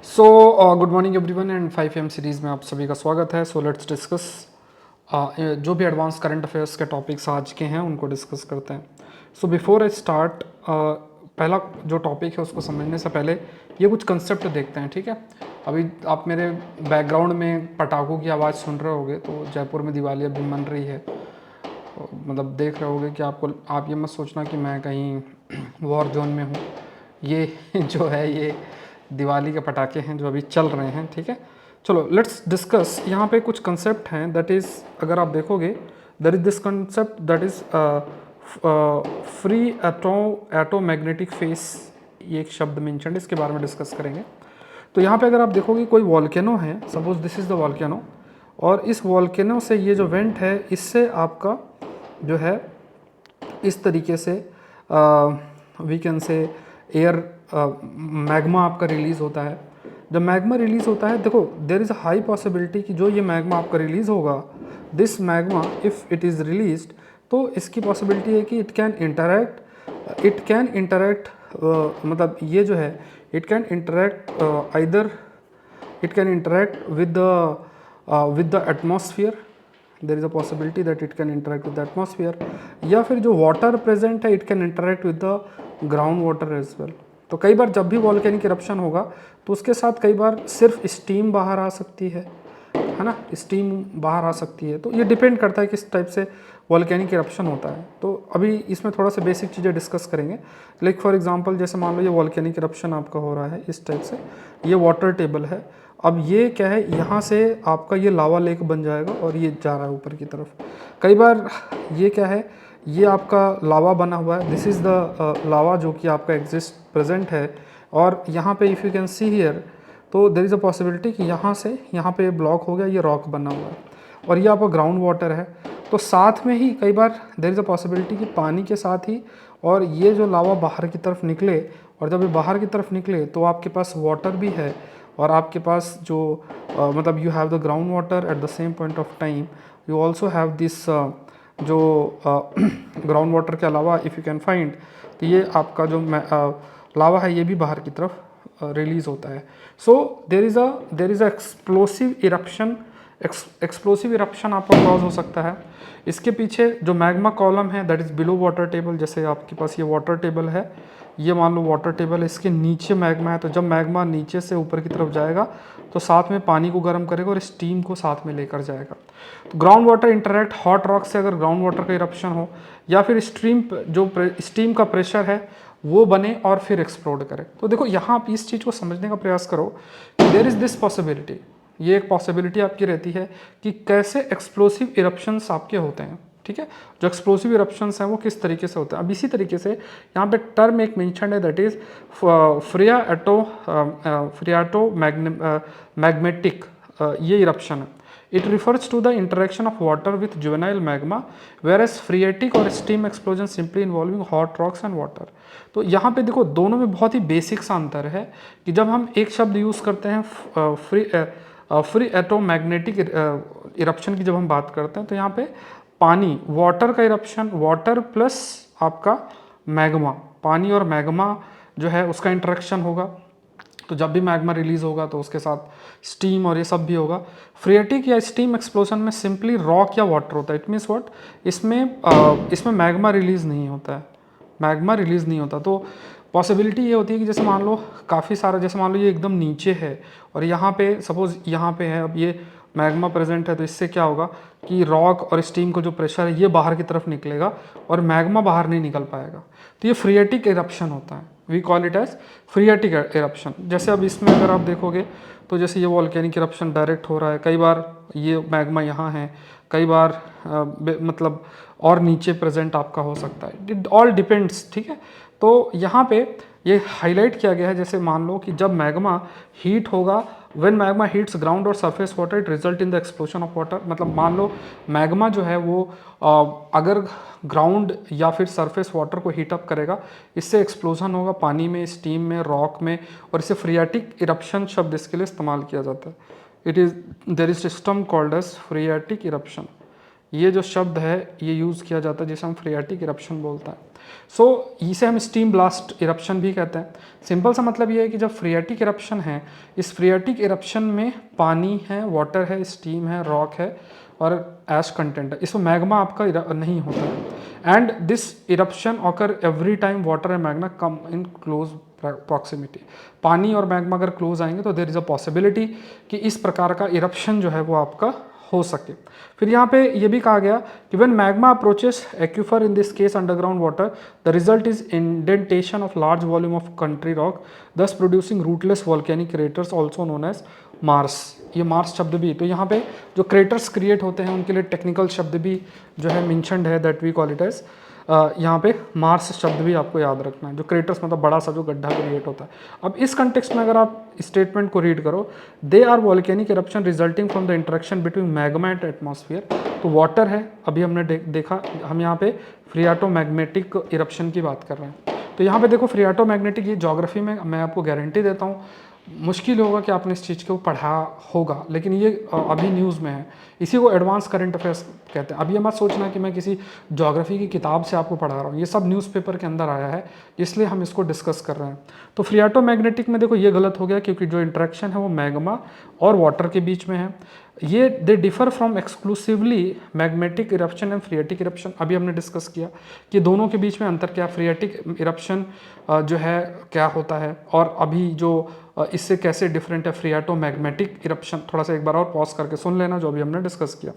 So good morning everyone and 5 AM series में आप सभी का स्वागत है। सो लेट्स डिस्कस जो भी एडवांस करंट अफेयर्स के टॉपिक्स आज के हैं उनको डिस्कस करते हैं। सो बिफोर आई स्टार्ट, पहला जो टॉपिक है उसको समझने से पहले ये कुछ कंसेप्ट देखते हैं, ठीक है। अभी आप मेरे बैकग्राउंड में पटाखों की आवाज़ सुन रहे होगे, तो जयपुर में दिवाली अभी मन रही है, तो मतलब देख रहे होगे कि आप ये मत सोचना कि मैं कहीं वॉर जोन में हूँ। ये जो है ये दिवाली के पटाखे हैं जो अभी चल रहे हैं, ठीक है। चलो लेट्स डिस्कस। यहाँ पे कुछ कंसेप्ट हैं, दैट इज़ अगर आप देखोगे there is this concept that is phreatomagmatic phase, ये एक शब्द मेंशन, इसके बारे में डिस्कस करेंगे। तो यहाँ पे अगर आप देखोगे कोई वॉल्केनो है, suppose this is the volcano, और इस वॉल्केनो से ये जो वेंट है इससे आपका जो है इस तरीके से we can say air magma आपका रिलीज़ होता है। जब मैग्मा रिलीज़ होता है, देखो there is a high possibility कि जो ये मैग्मा आपका रिलीज़ होगा, this magma if it is released, तो इसकी पॉसिबिलिटी है कि इट कैन इंटरैक्ट मतलब ये जो है it can interact either it can interact with the atmosphere. There is a possibility that it can interact with the atmosphere, या फिर जो वाटर प्रेजेंट है it can interact with the ground water as well. तो कई बार जब भी volcanic eruption होगा तो उसके साथ कई बार सिर्फ स्टीम बाहर आ सकती है ना, स्टीम बाहर आ सकती है। तो ये डिपेंड करता है किस टाइप से वॉल्केनिक इरप्शन होता है। तो अभी इसमें थोड़ा सा बेसिक चीज़ें डिस्कस करेंगे। लाइक फॉर एग्जांपल, जैसे मान लो ये वॉल्केनिक इरप्शन आपका हो रहा है इस टाइप से, ये वाटर टेबल है। अब ये क्या है, यहाँ से आपका ये लावा लेक बन जाएगा और ये जा रहा है ऊपर की तरफ। कई बार ये क्या है, ये आपका लावा बना हुआ है, दिस इज़ द लावा जो कि आपका एग्जिस्ट प्रेजेंट है। और यहाँ पे if you can see here, तो देर इज़ अ पॉसिबिलिटी कि यहाँ से यहाँ पे ब्लॉक हो गया, ये रॉक बना हुआ है और ये आपका ग्राउंड वाटर है। तो साथ में ही कई बार देर इज़ अ पॉसिबिलिटी कि पानी के साथ ही और ये जो लावा बाहर की तरफ निकले, और जब ये बाहर की तरफ निकले तो आपके पास वाटर भी है और आपके पास जो मतलब you have the ground water at the same point of time, you also have this जो ग्राउंड वाटर के अलावा इफ़ यू कैन फाइंड, तो ये आपका जो लावा है ये भी बाहर की तरफ रिलीज होता है। So there is a explosive eruption, explosive eruption आपका कॉज हो सकता है। इसके पीछे जो मैग्मा कॉलम है that is below water table, जैसे आपके पास ये वाटर टेबल है, ये मान लो वाटर टेबल है, इसके नीचे मैग्मा है। तो जब मैग्मा नीचे से ऊपर की तरफ जाएगा तो साथ में पानी को गर्म करेगा और स्टीम को साथ में लेकर जाएगा। तो ground water interact hot rock से, अगर ग्राउंड वाटर का इरप्शन हो, या फिर स्टीम का प्रेशर है वो बने और फिर एक्सप्लोड करे। तो देखो यहाँ आप इस चीज़ को समझने का प्रयास करो कि देर इज़ दिस पॉसिबिलिटी, ये एक पॉसिबिलिटी आपकी रहती है कि कैसे एक्सप्लोसिव इरप्शंस आपके होते हैं, ठीक है। जो एक्सप्लोसिव इरप्शंस हैं वो किस तरीके से होते हैं। अब इसी तरीके से यहाँ पे टर्म एक मेंशन है दैट इज फ्रियाटो मैग्नेटिक, ये इरप्शन है। It refers to the interaction of water with juvenile magma, whereas phreatic और steam explosion simply involving hot rocks and water. तो यहाँ पे देखो दोनों में बहुत ही बेसिक सा अंतर है कि जब हम एक शब्द यूज़ करते हैं फ्री एटोमैग्नेटिक इरप्शन की, जब हम बात करते हैं तो यहाँ पे पानी, वाटर का इरप्शन, वाटर प्लस आपका मैग्मा, पानी और मैग्मा जो है उसका इंटरेक्शन होगा। तो जब भी मैग्मा रिलीज होगा तो उसके साथ स्टीम और ये सब भी होगा। फ्रिएटिक या स्टीम एक्सप्लोजन में सिंपली रॉक या वाटर होता है। इट मीन्स व्हाट, इसमें मैग्मा रिलीज नहीं होता है, मैग्मा रिलीज नहीं होता। तो पॉसिबिलिटी ये होती है कि जैसे मान लो काफ़ी सारा, जैसे मान लो ये एकदम नीचे है और यहाँ पे सपोज यहाँ पे है, अब ये मैग्मा प्रेजेंट है, तो इससे क्या होगा कि रॉक और स्टीम का जो प्रेशर है ये बाहर की तरफ निकलेगा और मैग्मा बाहर नहीं निकल पाएगा। तो ये फ्रिएटिक इरप्शन होता है, we call it as phreatic eruption. जैसे अब इसमें अगर आप देखोगे तो जैसे ये वॉल्केनिक इरप्शन डायरेक्ट हो रहा है, कई बार ये मैग्मा यहाँ है, कई बार मतलब और नीचे प्रेजेंट आपका हो सकता है, इट ऑल डिपेंड्स, ठीक है। तो यहाँ पे ये हाईलाइट किया गया है, जैसे मान लो कि जब मैग्मा हीट होगा, व्हेन मैग्मा हीट्स ग्राउंड और surface water it result in the explosion of water. मतलब मान लो मैग्मा जो है वो अगर ग्राउंड या फिर सरफेस वाटर को हीट अप करेगा, इससे एक्सप्लोजन होगा पानी में, स्टीम में, रॉक में, और इसे फ्रियाटिक इरप्शन शब्द इसके लिए इस्तेमाल किया जाता है। There is system called as phreatic eruption. ये जो शब्द है ये यूज़ किया जाता है जिसे हम फ्रियाटिक इरप्शन बोलते हैं। सो इसे हम स्टीम ब्लास्ट इरप्शन भी कहते हैं। सिंपल सा मतलब ये है कि जब फ्रियाटिक इरप्शन है, इस फ्रियाटिक इरप्शन में पानी है, वाटर है, स्टीम है, रॉक है और ऐश कंटेंट है, इसमें मैग्मा आपका नहीं होता है। And this eruption occur every time water and magma come in close proximity. पानी और मैग्मा अगर क्लोज आएंगे तो देर इज़ अ पॉसिबिलिटी कि इस प्रकार का इरप्शन जो है वो आपका हो सके। फिर यहाँ पे ये भी कहा गया कि when magma approaches aquifer in this case underground water, the result is indentation of large volume of country rock, thus producing rootless volcanic craters also known as maars. ये मार्स शब्द भी, तो यहाँ पे जो क्रेटर्स क्रिएट होते हैं उनके लिए टेक्निकल शब्द भी जो है मेंशन्ड है, that we call it as, यहाँ पे मार्स शब्द भी आपको याद रखना है। जो क्रेटर्स मतलब बड़ा सा जो गड्ढा क्रिएट होता है। अब इस कंटेक्स्ट में अगर आप स्टेटमेंट को रीड करो, they are volcanic eruption resulting from the interaction between magma and atmosphere. तो वाटर है, अभी हमने देखा, हम यहाँ पे फ्रियाटोमैग्नेटिक इरप्शन की बात कर रहे हैं। तो यहाँ पे देखो फ्रियाटोमैग्नेटिक, ये ज्योग्राफी में मैं आपको गारंटी देता हूँ मुश्किल होगा कि आपने इस चीज़ को पढ़ा होगा, लेकिन ये अभी न्यूज़ में है। इसी को एडवांस करंट अफेयर्स कहते हैं। अब ये मत सोचना कि मैं किसी ज्योग्राफी की किताब से आपको पढ़ा रहा हूँ, ये सब न्यूज़पेपर के अंदर आया है, इसलिए हम इसको डिस्कस कर रहे हैं। तो फ्रियाटोमैग्नेटिक में देखो ये गलत हो गया, क्योंकि जो इंटरेक्शन है वो मैग्मा और वाटर के बीच में है। ये they differ from exclusively magnetic eruption and phreatic eruption. अभी हमने डिस्कस किया कि दोनों के बीच में अंतर क्या, फ्रियाटिक इरप्शन जो है क्या होता है, और अभी जो इससे कैसे डिफरेंट है फ्रियाटोमैग्नेटिक इरप्शन। थोड़ा सा एक बार और पॉज करके सुन लेना जो अभी हमने डिस्कस किया।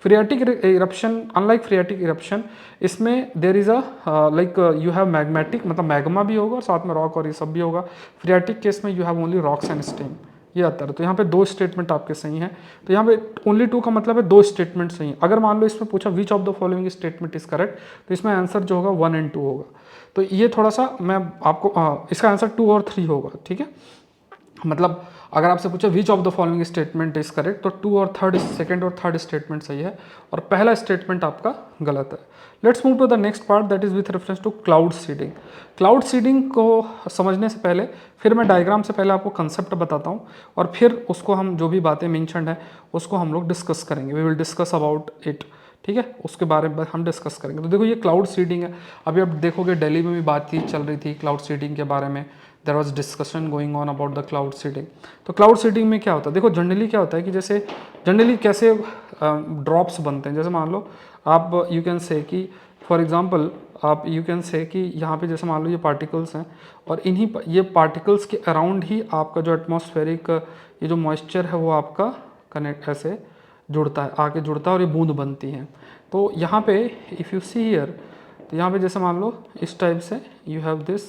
फ्रियाटिक इरप्शन, अनलाइक फ्रियाटिक इरप्शन, इसमें देर is a like you have magnetic, मतलब मैग्मा भी होगा और साथ में रॉक और ये सब भी होगा। फ्रियाटिक केस में you have only rocks and steam. ये आता है। तो यहाँ पे दो स्टेटमेंट आपके सही हैं। तो यहाँ पे ओनली टू का मतलब है दो स्टेटमेंट सही हैं। अगर मान लो इसमें पूछा विच of the following statement is correct, तो इसमें आंसर जो होगा 1 और 2 होगा। तो ये थोड़ा सा मैं आपको इसका आंसर 2 और 3 होगा, ठीक है। मतलब अगर आपसे पूछे विच of the following statement is correct, तो 2 और 3 सेकंड और थर्ड स्टेटमेंट सही है और पहला स्टेटमेंट आपका गलत है। Let's move to the next part, that is with reference to cloud seeding. Cloud seeding को समझने से पहले फिर मैं डायग्राम से पहले आपको कंसेप्ट बताता हूँ और फिर उसको हम जो भी बातें मेंशन्ड है उसको हम लोग डिस्कस करेंगे। We will discuss about it, ठीक है, उसके बारे में हम डिस्कस करेंगे। तो देखो ये क्लाउड सीडिंग है। अभी आप देखोगे दिल्ली में भी बातचीत चल रही थी क्लाउड सीडिंग के बारे में। There was discussion going on about the cloud seeding. तो क्लाउड सीडिंग में क्या होता है, देखो जनरली क्या होता है कि जैसे जनरली कैसे ड्रॉप्स बनते हैं। जैसे मान लो आप यू कैन से कि फॉर एग्जांपल आप यू कैन से कि यहाँ पे जैसे मान लो ये पार्टिकल्स हैं और ये पार्टिकल्स के अराउंड ही आपका जो एटमॉस्फेरिक ये जो मॉइस्चर है वो आपका कनेक्ट ऐसे जुड़ता है, आके जुड़ता है और ये बूंद बनती हैं। तो यहाँ पे इफ़ यू सी हियर, तो यहाँ पे जैसे मान लो इस टाइप से यू हैव दिस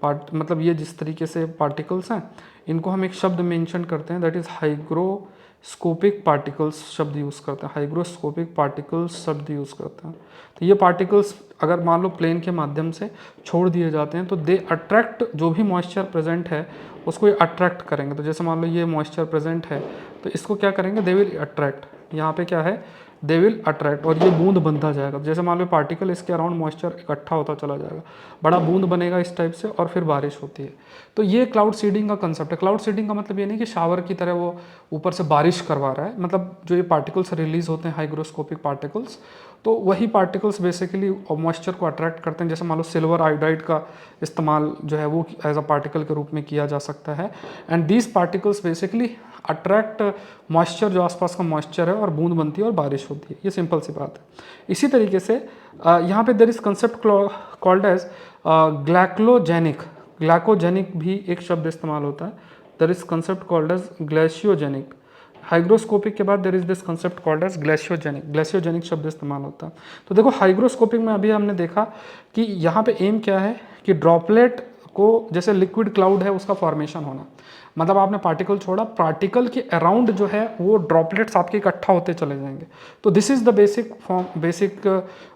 पार्ट, मतलब ये जिस तरीके से पार्टिकल्स हैं इनको हम एक शब्द मेंशन करते हैं, दैट इज़ हाइग्रोस्कोपिक पार्टिकल्स शब्द यूज़ करते हैं। हाइग्रोस्कोपिक पार्टिकल्स शब्द यूज़ करते हैं। तो ये पार्टिकल्स अगर मान लो प्लेन के माध्यम से छोड़ दिए जाते हैं तो दे अट्रैक्ट, जो भी मॉइस्चर प्रेजेंट है उसको ये अट्रैक्ट करेंगे। तो जैसे मान लो ये मॉइस्चर प्रेजेंट है तो इसको क्या करेंगे, दे विल अट्रैक्ट, यहाँ पे क्या है दे विल अट्रैक्ट, और ये बूंद बनता जाएगा। जैसे मान लो पार्टिकल इसके अराउंड मॉइस्चर इकट्ठा होता चला जाएगा, बड़ा बूंद बनेगा इस टाइप से और फिर बारिश होती है। तो ये क्लाउड सीडिंग का कंसेप्ट है। क्लाउड सीडिंग का मतलब ये नहीं कि शावर की तरह वो ऊपर से बारिश करवा रहा है, मतलब जो ये पार्टिकल्स रिलीज होते हैं हाइग्रोस्कोपिक पार्टिकल्स, तो वही पार्टिकल्स बेसिकली मॉइस्चर को अट्रैक्ट करते हैं। जैसे मान लो सिल्वर आयोडाइड का इस्तेमाल जो है वो एज अ पार्टिकल के रूप में किया जा सकता है। And these particles basically attract moisture, जो आसपास का मॉइस्चर है, और बूंद बनती है और बारिश होती है। ये सिंपल सी बात है। इसी तरीके से यहाँ पे there is concept called as glycogenic. Glycogenic भी एक शब्द इस्तेमाल होता है। There is concept called as glaciogenic. Hygroscopic के बाद there is this concept called as glaciogenic. Glaciogenic शब्द इस्तेमाल होता है। तो देखो हाइग्रोस्कोपिक में अभी हमने देखा कि यहाँ पे एम क्या है कि ड्रॉपलेट को, जैसे लिक्विड क्लाउड है उसका फॉर्मेशन होना, मतलब आपने पार्टिकल छोड़ा, पार्टिकल के अराउंड जो है वो ड्रॉपलेट्स आपके इकट्ठा होते चले जाएंगे। तो this is the basic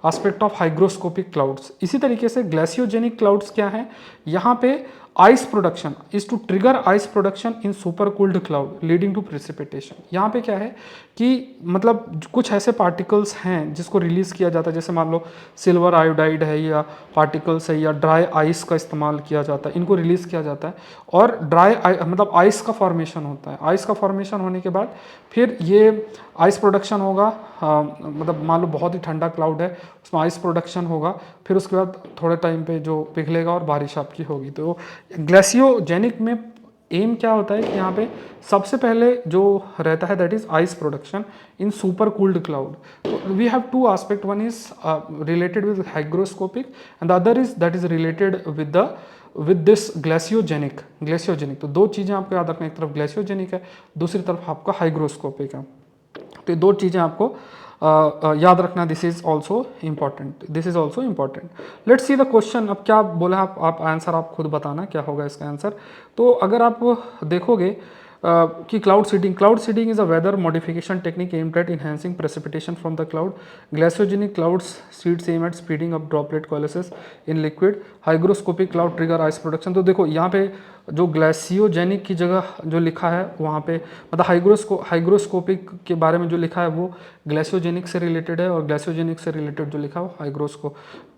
aspect of hygroscopic clouds. इसी तरीके से ग्लेशियोजेनिक क्लाउड्स क्या है, यहाँ पे ice production is to trigger ice production in super cooled cloud leading to precipitation. यहाँ पे क्या है कि मतलब कुछ ऐसे पार्टिकल्स हैं जिसको रिलीज किया जाता है, जैसे मान लो सिल्वर आयोडाइड है या पार्टिकल्स है या ड्राई आइस का इस्तेमाल किया जाता है, इनको रिलीज किया जाता है और ड्राई मतलब आइस का फॉर्मेशन होता है। आइस का फॉर्मेशन होने के बाद फिर ये आइस प्रोडक्शन होगा, मतलब मान लो बहुत ही ठंडा क्लाउड है, उसमें आइस प्रोडक्शन होगा, फिर उसके बाद थोड़े टाइम पे जो पिघलेगा और बारिश आपकी होगी। तो ग्लेशियोजेनिक में एम क्या होता है कि यहाँ पे सबसे पहले जो रहता है that is ice production in super cooled cloud. तो we have two aspect, one is related with hygroscopic and the other is that is related with this glaciogenic. तो दो चीज़ें आपको याद रखना, एक तरफ ग्लेशियोजेनिक है, दूसरी तरफ आपका हाइग्रोस्कोपिक है। तो ये दो चीज़ें आपको याद रखना, this is also important. Let's see the question. अब क्या बोला आप आंसर आप खुद बताना क्या होगा इसका आंसर। तो अगर आप देखोगे कि cloud seeding is a weather modification technique aimed at enhancing precipitation from the cloud. Glaciogenic clouds seeds aim at speeding up droplet coalescence in liquid. Hygroscopic cloud trigger ice production. तो देखो यहाँ पे जो ग्लेशियोजेनिक की जगह जो लिखा है वहाँ पे मतलब हाइग्रोस्कोपिक के बारे में जो लिखा है वो ग्लेशियोजेनिक से रिलेटेड है और ग्लेशियोजेनिक से रिलेटेड जो लिखा है वो हाइग्रोस्को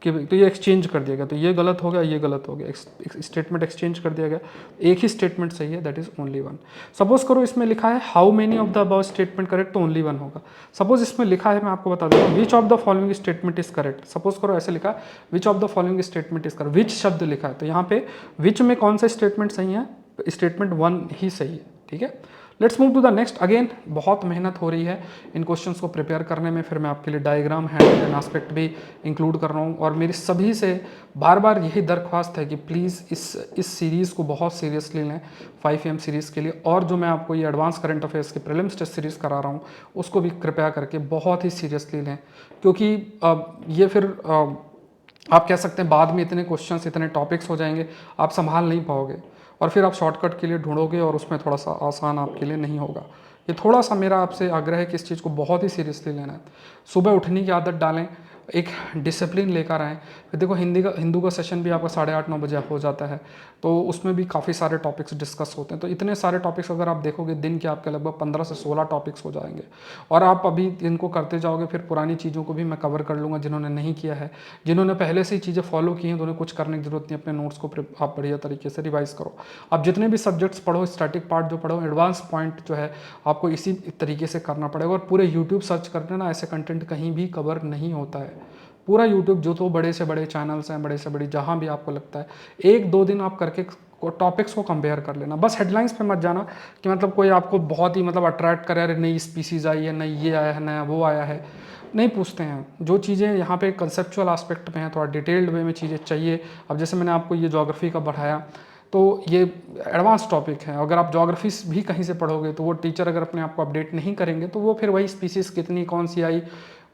की, तो ये एक्सचेंज कर दिया गया। तो ये गलत हो गया, ये गलत हो गया, स्टेटमेंट एक्सचेंज कर दिया गया। एक ही स्टेटमेंट सही है, that is only one. Suppose करो इसमें लिखा है how many of the above statement correct, तो ओनली वन होगा। सपोज इसमें लिखा है, मैं आपको बता देता हूँ, which of the following statement is correct. Suppose करो ऐसे लिखा है which of the following statement is correct, which शब्द लिखा है, तो यहाँ पे विच में कौन सा स्टेटमेंट सही है, स्टेटमेंट वन ही सही है। ठीक है, let's move to the next. Again बहुत मेहनत हो रही है इन क्वेश्चंस को प्रिपेयर करने में, फिर मैं आपके लिए डायग्राम हैंड एस्पेक्ट भी इंक्लूड कर रहा हूँ। और मेरी सभी से बार बार यही दरख्वास्त है कि प्लीज़ इस सीरीज़ को बहुत सीरियसली लें 5am सीरीज़ के लिए। और जो मैं आपको ये एडवांस करंट अफेयर्स की प्रीलिम्स टेस्ट सीरीज़ करा रहा हूँ उसको भी कृपया करके बहुत ही सीरियसली लें, क्योंकि ये फिर आप कह सकते हैं बाद में इतने क्वेश्चंस इतने टॉपिक्स हो जाएंगे आप संभाल नहीं पाओगे और फिर आप शॉर्टकट के लिए ढूंढोगे और उसमें थोड़ा सा आसान आपके लिए नहीं होगा। ये थोड़ा सा मेरा आपसे आग्रह है कि इस चीज़ को बहुत ही सीरियसली लेना है। सुबह उठने की आदत डालें, एक डिसिप्लिन लेकर आएँ। फिर देखो हिंदू का सेशन भी आपका 8:30-9 बजे हो जाता है, तो उसमें भी काफ़ी सारे टॉपिक्स डिस्कस होते हैं। तो इतने सारे टॉपिक्स अगर आप देखोगे दिन के आपके लगभग 15 से 16 टॉपिक्स हो जाएंगे और आप अभी इनको करते जाओगे फिर पुरानी चीज़ों को भी मैं कवर कर लूँगा जिन्होंने नहीं किया है। जिन्होंने पहले से ही चीज़ें फॉलो की हैं तो उन्हें कुछ करने की जरूरत नहीं, अपने नोट्स को आप बढ़िया तरीके से रिवाइज करो। आप जितने भी सब्जेक्ट्स पढ़ो, स्टैटिक पार्ट जो पढ़ो, एडवांस पॉइंट जो है आपको इसी तरीके से करना पड़ेगा। और पूरे यूट्यूब सर्च करने ना ऐसे कंटेंट कहीं भी कवर नहीं होता है। पूरा यूट्यूब जो तो बड़े से बड़े चैनल्स हैं, बड़े से बड़ी जहाँ भी आपको लगता है, 1-2 दिन आप करके टॉपिक्स को कंपेयर कर लेना। बस हेडलाइंस पे मत जाना कि मतलब कोई आपको बहुत ही मतलब अट्रैक्ट करे, अरे नई स्पीसीज आई है, नई ये आया है, नया वो आया है, नहीं पूछते हैं। जो चीज़ें यहाँ पे कंसेप्चुअल एस्पेक्ट में हैं, थोड़ा डिटेल्ड वे में चीज़ें चाहिए। अब जैसे मैंने आपको ये ज्योग्राफी का बढ़ाया, तो ये एडवांस टॉपिक है। अगर आप ज्योग्राफी भी कहीं से पढ़ोगे तो वो टीचर अगर अपने आप को अपडेट नहीं करेंगे तो वो फिर वही स्पीसीज़ कितनी कौन सी आई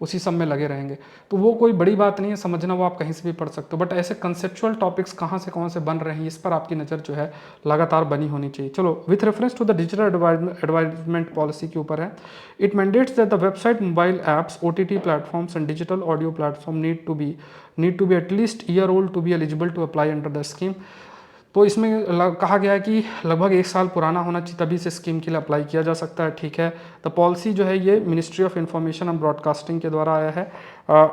उसी सब में लगे रहेंगे। तो वो कोई बड़ी बात नहीं है समझना, वो आप कहीं से भी पढ़ सकते हो। बट ऐसे कंसेप्चुअल टॉपिक्स कहाँ से कौन से बन रहे हैं इस पर आपकी नज़र जो है लगातार बनी होनी चाहिए। चलो, with reference to the digital advertisement policy के ऊपर है, it mandates that the website, mobile apps, OTT platforms and digital audio platform need to be at least year old to be eligible to apply under the scheme. तो इसमें कहा गया है कि लगभग 1 साल पुराना होना चाहिए तभी से स्कीम के लिए अप्लाई किया जा सकता है। ठीक है, तो पॉलिसी जो है ये ministry of information and broadcasting के द्वारा आया है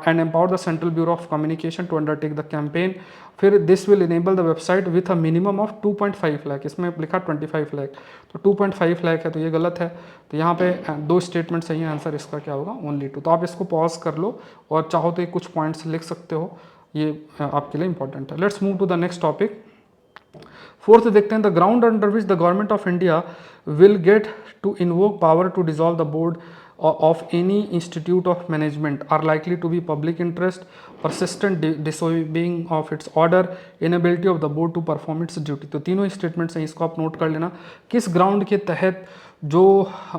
and empower the central bureau of communication to undertake the campaign. फिर this will enable the website with a minimum of 2.5 lakh, इसमें लिखा 25 लाख, तो 2.5 लाख है तो ये गलत है। तो यहाँ पे 2 स्टेटमेंट सही है, आंसर इसका क्या होगा, ओनली 2। तो आप इसको पॉज कर लो और चाहो तो कुछ पॉइंट्स लिख सकते हो, ये आपके लिए इंपॉर्टेंट है। Let's move to the next topic. Fourth देखते हैं, the ground under which the government of India will get to invoke power to dissolve the board of any institute of management are likely to be public interest, persistent disobeying of its order, inability of the board to perform its duty। तो तीनों statements हैं, इसको आप note कर लेना। किस ground के तहत जो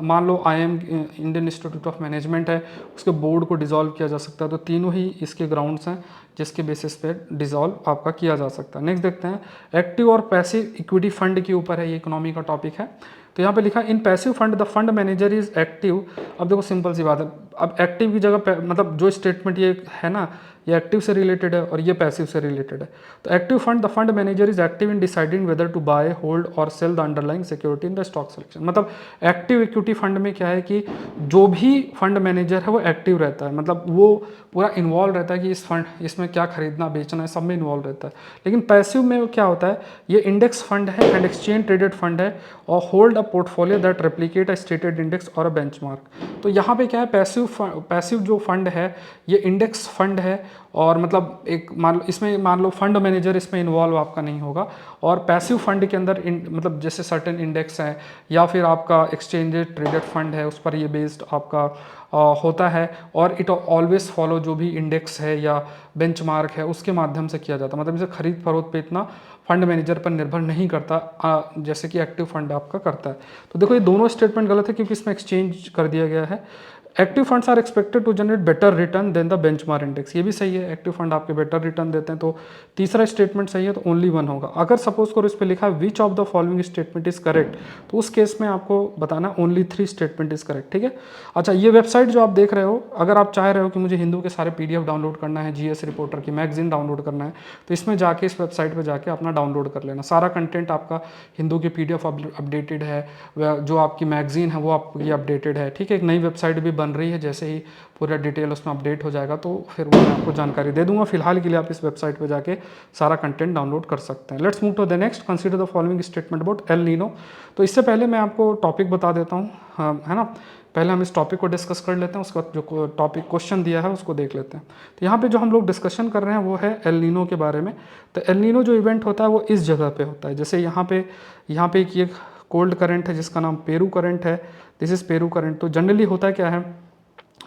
मान लो IIM Indian institute of management है उसके बोर्ड को डिसॉल्व किया जा सकता है, तो तीनों ही इसके ग्राउंड्स हैं जिसके बेसिस पे डिसॉल्व आपका किया जा सकता है। नेक्स्ट देखते हैं, एक्टिव और पैसिव इक्विटी फंड के ऊपर है, ये इकोनॉमी का टॉपिक है। तो यहाँ पे लिखा in passive fund the fund manager is active. अब देखो सिंपल सी बात है, अब एक्टिव की जगह मतलब जो स्टेटमेंट ये है ना, ये एक्टिव से रिलेटेड है और ये पैसिव से रिलेटेड है। तो active fund, the fund manager is active in deciding whether to buy, hold or sell the underlying security in the stock selection. मतलब एक्टिव इक्विटी फंड में क्या है कि जो भी फंड मैनेजर है वो एक्टिव रहता है, मतलब वो पूरा इन्वॉल्व रहता है कि इसमें क्या खरीदना बेचना है, सब में इन्वॉल्व रहता है। लेकिन पैसिव में क्या होता है, ये इंडेक्स फंड है एंड एक्सचेंज ट्रेडेड फंड है और hold a portfolio that replicate a stated index और अ बेंचमार्क। तो यहाँ पे क्या है, पैसिव जो फंड है ये इंडेक्स फंड है और मतलब एक इसमें मान लो फंड मैनेजर इसमें इन्वॉल्व आपका नहीं होगा। और पैसिव फंड के अंदर मतलब जैसे सर्टेन इंडेक्स है या फिर आपका एक्सचेंज ट्रेडेड फंड है, उस पर ये बेस्ड आपका होता है और इट ऑलवेज फॉलो जो भी इंडेक्स है या बेंचमार्क है उसके माध्यम से किया जाता है। मतलब इसे खरीद फरोख्त पे इतना फंड मैनेजर पर निर्भर नहीं करता जैसे कि एक्टिव फंड आपका करता है। तो देखो ये दोनों स्टेटमेंट गलत है क्योंकि इसमें एक्सचेंज कर दिया गया है। Active funds are expected to generate better return than the benchmark index, ये भी सही है, एक्टिव फंड आपके बेटर रिटर्न देते हैं। तो तीसरा स्टेटमेंट सही है, तो ओनली वन होगा। अगर सपोज करो इस पे लिखा है which of the following statement is correct, तो उस केस में आपको बताना ओनली 3 स्टेटमेंट इज करेक्ट, ठीक है। अच्छा, ये वेबसाइट जो आप देख रहे हो, अगर आप चाह रहे हो कि मुझे हिंदू के सारे PDF डाउनलोड करना है, GS रिपोर्टर की मैगजीन डाउनलोड करना है, तो इसमें जाके इस वेबसाइट पर जाके अपना डाउनलोड कर लेना। सारा कंटेंट आपका हिंदू की PDF अपडेटेड है, जो आपकी मैगजीन है वो आपकी अपडेटेड है, ठीक है। एक नई वेबसाइट भी बन रही है, जैसे ही पूरा डिटेल उसमें अपडेट हो जाएगा तो फिर वो मैं आपको जानकारी दे दूंगा। फिलहाल के लिए आप इस वेबसाइट पे जाके सारा कंटेंट डाउनलोड कर सकते हैं। Let's move to the next, consider the following statement about El Nino. तो इससे पहले मैं आपको टॉपिक बता देता हूँ, है ना। पहले हम इस टॉपिक को डिस्कस कर लेते हैं, उसका जो टॉपिक क्वेश्चन दिया है उसको देख लेते हैं। तो यहाँ पे जो हम लोग डिस्कशन कर रहे हैं वो है एल नीनो के बारे में। तो एल नीनो जो इवेंट होता है वो इस जगह पे होता है, जैसे यहाँ पे एक कोल्ड करंट है जिसका नाम पेरू करंट है, दिस इज पेरू करंट। तो जनरली होता है क्या है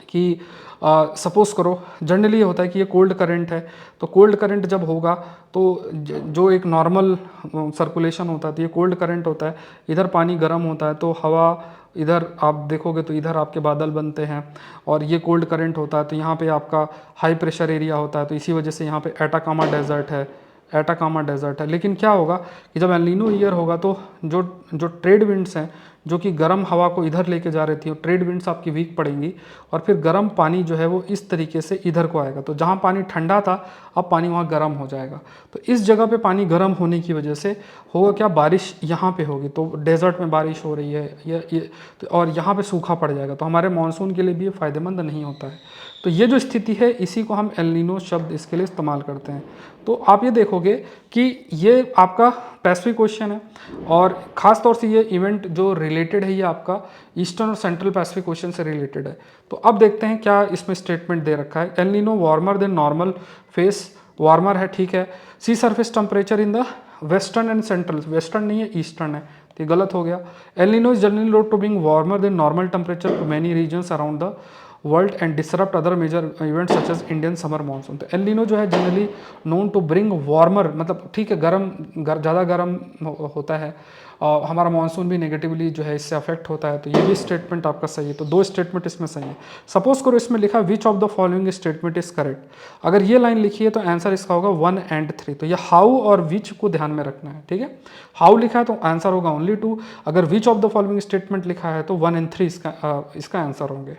कि सपोज करो जनरली होता है कि ये कोल्ड करंट है, तो कोल्ड करंट जब होगा तो जो एक नॉर्मल सर्कुलेशन होता है तो ये कोल्ड करंट होता है। इधर पानी गर्म होता है तो हवा, इधर आप देखोगे तो इधर आपके बादल बनते हैं और ये कोल्ड करंट होता है। तो यहाँ पे आपका हाई प्रेशर एरिया होता है, तो इसी वजह से यहाँ पे एटाकामा डेजर्ट है, एटाकामा डेजर्ट है। लेकिन क्या होगा कि जब एल नीनो ईयर होगा तो जो ट्रेड विंड्स हैं जो कि गर्म हवा को इधर लेके जा रही थी, ट्रेड विंड्स आपकी वीक पड़ेंगी और फिर गर्म पानी जो है वो इस तरीके से इधर को आएगा। तो जहाँ पानी ठंडा था अब पानी वहाँ गर्म हो जाएगा। तो इस जगह पे पानी गर्म होने की वजह से होगा क्या, बारिश यहाँ पे होगी। तो डेजर्ट में बारिश हो रही है ये और यहाँ पे सूखा पड़ जाएगा, तो हमारे मानसून के लिए भी ये फ़ायदेमंद नहीं होता है। तो ये जो स्थिति है इसी को हम एल नीनो शब्द इसके लिए इस्तेमाल करते हैं। तो आप ये देखोगे कि ये आपका पैसिफिक क्वेश्चन है और ख़ास तौर से ये इवेंट जो रिलेटेड है ये आपका ईस्टर्न और सेंट्रल पैसिफिक क्वेश्चन से रिलेटेड है। तो अब देखते हैं क्या इसमें स्टेटमेंट दे रखा है। El Nino warmer than normal phase, warmer है, ठीक है। Sea surface temperature in the western and central, western नहीं है ईस्टर्न है, तो गलत हो गया। El Nino is generally known to being warmer than normal temperature to many regions around the world and disrupt other major events such as Indian summer monsoon. तो El Nino जो है generally known to bring warmer, मतलब ठीक है ज़्यादा गर्म होता है और हमारा मानसून भी नेगेटिवली जो है इससे अफेक्ट होता है। तो ये भी स्टेटमेंट आपका सही है। तो 2 स्टेटमेंट इसमें सही है। सपोज करो इसमें लिखा विच of the following statement is correct, अगर ये लाइन लिखी है तो आंसर इसका होगा 1 and 3। तो ये हाउ और विच को ध्यान में रखना है, ठीक है। हाउ लिखा है तो आंसर होगा ओनली 2, अगर विच ऑफ द फॉलोइंग स्टेटमेंट लिखा है तो 1 and 3 इसका आंसर होंगे,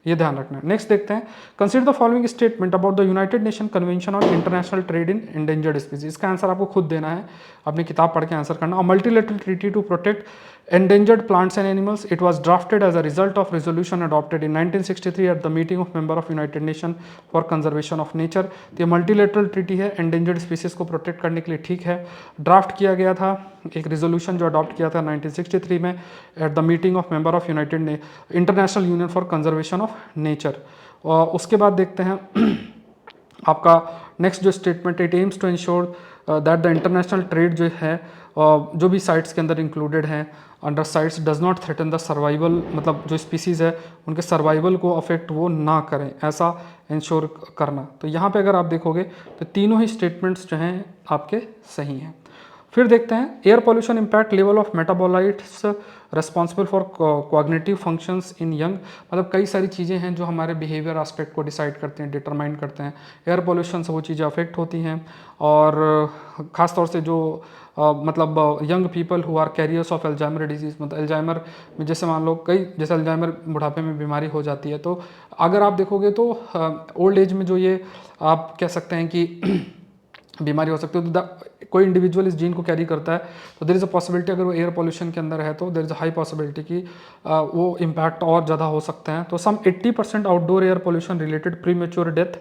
ये ध्यान रखना है। नेक्स्ट देखते हैं, consider the following statement about the United nation convention on international trade in endangered species. इसका आंसर आपको खुद देना है, अपनी किताब पढ़ के आंसर करना। Multilateral treaty to protect endangered plants and animals, it was drafted as a result of resolution adopted in 1963 at the meeting of member of United Nations for conservation of nature। तो ये multilateral treaty है, endangered species को protect करने के लिए, ठीक है। Draft किया गया था, एक रिजोल्यूशन जो अडॉप्ट किया था 1963 में at the meeting of member of International Union for Conservation of Nature. और उसके बाद देखते हैं आपका नेक्स्ट जो statement, it aims to ensure that the international trade जो है जो भी साइट्स के अंदर इंक्लूडेड हैं under CITES does not threaten the survival, मतलब जो स्पीसीज़ है उनके सर्वाइवल को अफेक्ट वो ना करें, ऐसा इंश्योर करना। तो यहाँ पे अगर आप देखोगे तो तीनों ही स्टेटमेंट्स जो हैं आपके सही हैं। फिर देखते हैं air pollution impact level of metabolites responsible for cognitive functions in young, मतलब कई सारी चीज़ें हैं जो हमारे बिहेवियर एस्पेक्ट को डिसाइड करते हैं, डिटरमाइन करते हैं। एयर पॉल्यूशन से वो चीज़ें अफेक्ट होती हैं, और ख़ास तौर से जो मतलब young people who are carriers of Alzheimer disease, मतलब एल्जाइमर में जैसे मान लो कई जैसे एल्जाइमर बुढ़ापे में बीमारी हो जाती है, तो अगर आप देखोगे तो ओल्ड एज में जो ये आप कह सकते हैं कि बीमारी हो सकती है, तो कोई इंडिविजुअल इस जीन को कैरी करता है, तो देर इज़ अ पॉसिबिलिटी अगर वो एयर पॉल्यूशन के अंदर है तो there is a high possibility कि वो इम्पैक्ट और ज़्यादा हो सकते हैं। तो some 80% outdoor air pollution related premature death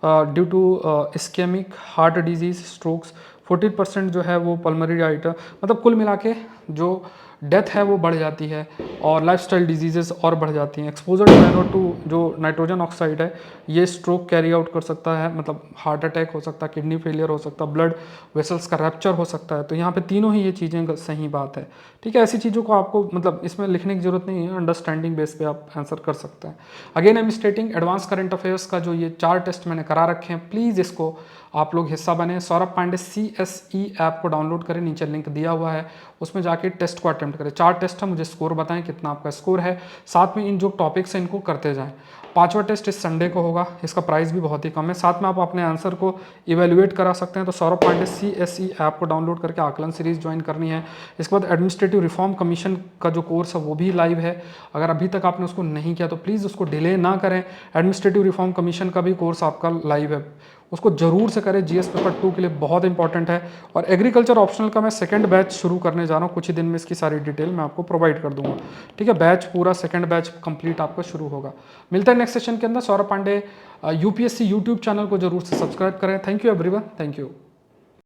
due to ischaemic heart disease strokes, 40% जो है वो पल्मोनरी आइटम, मतलब कुल मिला के जो डेथ है वो बढ़ जाती है, और लाइफस्टाइल डिजीजेस और बढ़ जाती हैं। एक्सपोजर टू NO2 जो नाइट्रोजन ऑक्साइड है, ये स्ट्रोक कैरी आउट कर सकता है, मतलब हार्ट अटैक हो सकता है, किडनी फेलियर हो सकता है, ब्लड वेसल्स का रैप्चर हो सकता है। तो यहाँ पे तीनों ही ये चीज़ें सही बात है, ठीक है। ऐसी चीज़ों को आपको मतलब इसमें लिखने की जरूरत नहीं है, अंडरस्टैंडिंग बेस पे आप आंसर कर सकते हैं। Again I am स्टेटिंग advance current affairs का जो ये 4 टेस्ट मैंने करा रखे हैं, प्लीज़ इसको आप लोग हिस्सा बने। सौरभ पांडे CSE ऐप को डाउनलोड करें, नीचे लिंक दिया हुआ है, उसमें जाके टेस्ट को अटेम्प्ट करें। 4 टेस्ट है, मुझे स्कोर बताएं कितना आपका स्कोर है, साथ में इन जो टॉपिक्स हैं इनको करते जाएं। 5वां टेस्ट इस संडे को होगा, इसका प्राइस भी बहुत ही कम है, साथ में आप अपने आंसर को इवेल्युएट करा सकते हैं। तो सौरभ पांडे CSE ऐप को डाउनलोड करके आकलन सीरीज ज्वाइन करनी है। इसके बाद एडमिनिस्ट्रेटिव रिफॉर्म कमीशन का जो कोर्स है वो भी लाइव है, अगर अभी तक आपने उसको नहीं किया तो प्लीज़ उसको डिले ना करें। एडमिनिस्ट्रेटिव रिफॉर्म कमीशन का भी कोर्स आपका लाइव है, उसको जरूर से करें, GS पेपर 2 के लिए बहुत इंपॉर्टेंट है। और एग्रीकल्चर ऑप्शनल का मैं सेकंड बैच शुरू करने जा रहा हूँ, कुछ ही दिन में इसकी सारी डिटेल मैं आपको प्रोवाइड कर दूंगा, ठीक है। बैच पूरा सेकंड बैच कंप्लीट आपका शुरू होगा। मिलता है नेक्स्ट सेशन के अंदर। Saurabh Pande UPSC YouTube channel को जरूर से सब्सक्राइब करें। Thank you everyone, thank you.